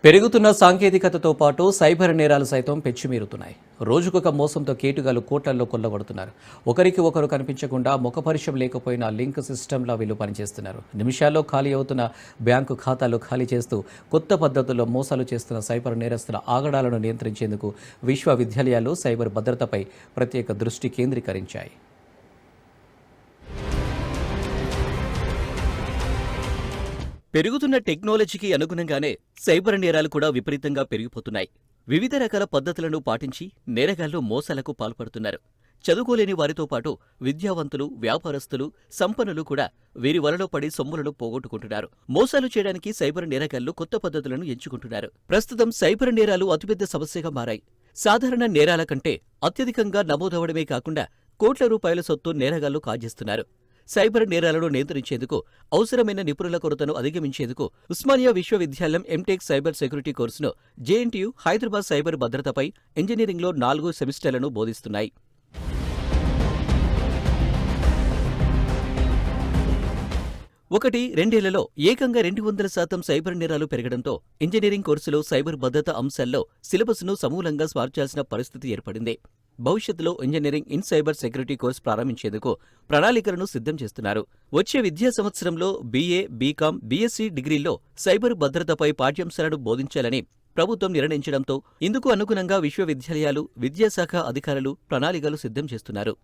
పెరుగుతున్న సాంకేతికతతో పాటు సైబర్ నేరాలు సైతం పెచ్చిమీరుతున్నాయి. రోజుకొక మోసంతో కేటుగాలు కోట్లల్లో కొల్లగొడుతున్నారు. ఒకరికి ఒకరు కనిపించకుండా ముఖపరిచయం లేకపోయినా లింక్ సిస్టంలా వీళ్ళు పనిచేస్తున్నారు. నిమిషాల్లో ఖాళీ అవుతున్న బ్యాంకు ఖాతాలు ఖాళీ చేస్తూ కొత్త పద్ధతుల్లో మోసాలు చేస్తున్న సైబర్ నేరస్తుల ఆగడాలను నియంత్రించేందుకు విశ్వవిద్యాలయాలు సైబర్ భద్రతపై ప్రత్యేక దృష్టి కేంద్రీకరించాయి. పెరుగుతున్న టెక్నాలజీకి అనుగుణంగానే సైబర్ నేరాలు కూడా విపరీతంగా పెరిగిపోతున్నాయి. వివిధ రకాల పద్ధతులను పాటించి నేరగాళ్లు మోసాలకు పాల్పడుతున్నారు. చదువుకోలేని వారితో పాటు విద్యావంతులు, వ్యాపారస్తులు, సంపన్నులు కూడా వీరి వలలో పడి సొమ్ములను పోగొట్టుకుంటున్నారు. మోసాలు చేయడానికి సైబర్ నేరగాళ్లు కొత్త పద్ధతులను ఎంచుకుంటున్నారు. ప్రస్తుతం సైబర్ నేరాలు అతిపెద్ద సమస్యగా మారాయి. సాధారణ నేరాల కంటే అత్యధికంగా నమోదవడమే కాకుండా కోట్ల రూపాయల సొత్తు నేరగాళ్లు కాజేస్తున్నారు. సైబర్ నేరాలను నియంత్రించేందుకు అవసరమైన నిపుణుల కొరతను అధిగమించేందుకు ఉస్మానియా విశ్వవిద్యాలయం ఎంటెక్ సైబర్ సెక్యూరిటీ కోర్సును జేఎన్టీయూ హైదరాబాద్ సైబర్ భద్రతపై ఇంజనీరింగ్లో 4 సెమిస్టర్లను బోధిస్తున్నాయి. ఒకటి రెండేళ్లలో ఏకంగా 200% సైబర్ నేరాలు పెరగడంతో ఇంజనీరింగ్ కోర్సులో సైబర్ భద్రత అంశాల్లో సిలబస్ను సమూలంగా మార్చాల్సిన పరిస్థితి ఏర్పడింది. భవిష్యత్తులో engineering in cyber security course ప్రారంభించేందుకు ప్రణాళికలను సిద్ధం చేస్తున్నారు. వచ్చే విద్యా సంవత్సరంలో బీఏ, బీకాం, బీఎస్సీ డిగ్రీల్లో సైబర్ భద్రతపై పాఠ్యాంశాలను బోధించాలని ప్రభుత్వం నిర్ణయించడంతో ఇందుకు అనుగుణంగా విశ్వవిద్యాలయాలు, విద్యాశాఖ అధికారులు ప్రణాళికలు సిద్ధం చేస్తున్నారు.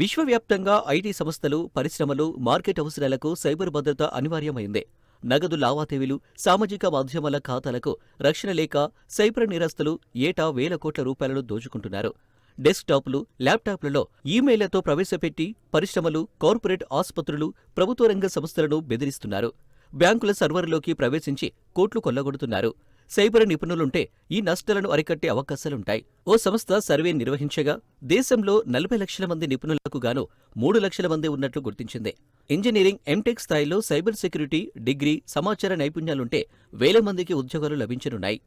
విశ్వవ్యాప్తంగా ఐటీ సంస్థలు, పరిశ్రమలు, మార్కెట్ అవసరాలకు సైబర్ భద్రత అనివార్యమైంది. నగదు లావాదేవీలు, సామాజిక మాధ్యమాల ఖాతాలకు రక్షణ లేక సైబర్ నేరస్తులు ఏటా వేల కోట్ల రూపాయలను దోచుకుంటున్నారు. డెస్క్టాప్లు, ల్యాప్టాప్లలో ఈమెయిళ్లతో ప్రవేశపెట్టి పరిశ్రమలు, కార్పొరేట్ ఆసుపత్రులు, ప్రభుత్వ రంగ సంస్థలను బెదిరిస్తున్నారు. బ్యాంకుల సర్వర్లోకి ప్రవేశించి కోట్లు కొల్లగొడుతున్నారు. సైబర్ నిపుణులుంటే ఈ నష్టాలను అరికట్టే అవకాశాలుంటాయి. ఓ సంస్థ సర్వే నిర్వహించగా దేశంలో 40 లక్షల మంది నిపుణులకు గాను 3 లక్షల మంది ఉన్నట్లు గుర్తించింది. ఇంజనీరింగ్, ఎంటెక్ స్థాయిలో సైబర్ సెక్యూరిటీ డిగ్రీ, సమాచార నైపుణ్యాలుంటే వేల మందికి ఉద్యోగాలు లభించనున్నాయి.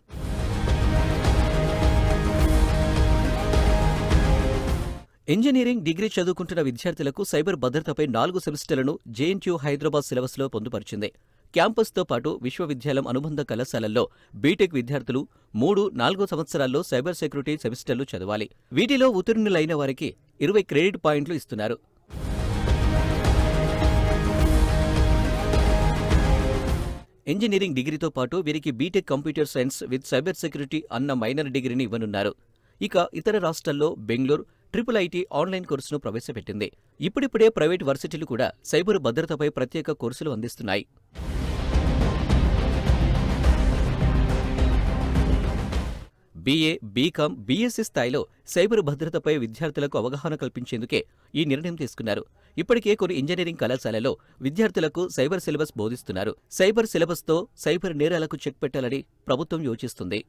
ఇంజనీరింగ్ డిగ్రీ చదువుకుంటున్న విద్యార్థులకు సైబర్ భద్రతపై 4 సెమిస్టర్లను జేఎన్టీయూ హైదరాబాద్ సిలబస్లో పొందుపరిచింది. క్యాంపస్తో పాటు విశ్వవిద్యాలయం అనుబంధ కళాశాలల్లో బీటెక్ విద్యార్థులు 3-4 సంవత్సరాల్లో సైబర్ సెక్యూరిటీ సెమిస్టర్లు చదవాలి. వీటిలో ఉత్తీర్ణులైన వారికి 20 క్రెడిట్ పాయింట్లు ఇస్తున్నారు. ఇంజనీరింగ్ డిగ్రీతో పాటు వీరికి BTech computer science with cyber security అన్న మైనర్ డిగ్రీని ఇవ్వనున్నారు. ఇక ఇతర రాష్ట్రాల్లో బెంగళూరు IIIT ఆన్లైన్ కోర్సును ప్రవేశపెట్టింది. ఇప్పుడిప్పుడే ప్రైవేట్ వర్సిటీలు కూడా సైబర్ భద్రతపై ప్రత్యేక కోర్సులు అందిస్తున్నాయి. బీఏ, బీకాం, బీఎస్సీ స్థాయిలో సైబర్ భద్రతపై విద్యార్థులకు అవగాహన కల్పించేందుకే ఈ నిర్ణయం తీసుకున్నారు. ఇప్పటికే కొన్ని ఇంజనీరింగ్ కళాశాలలో విద్యార్థులకు సైబర్ సిలబస్ బోధిస్తున్నారు. సైబర్ సిలబస్తో సైబర్ నేరాలకు చెక్ పెట్టాలని ప్రభుత్వం యోచిస్తుంది.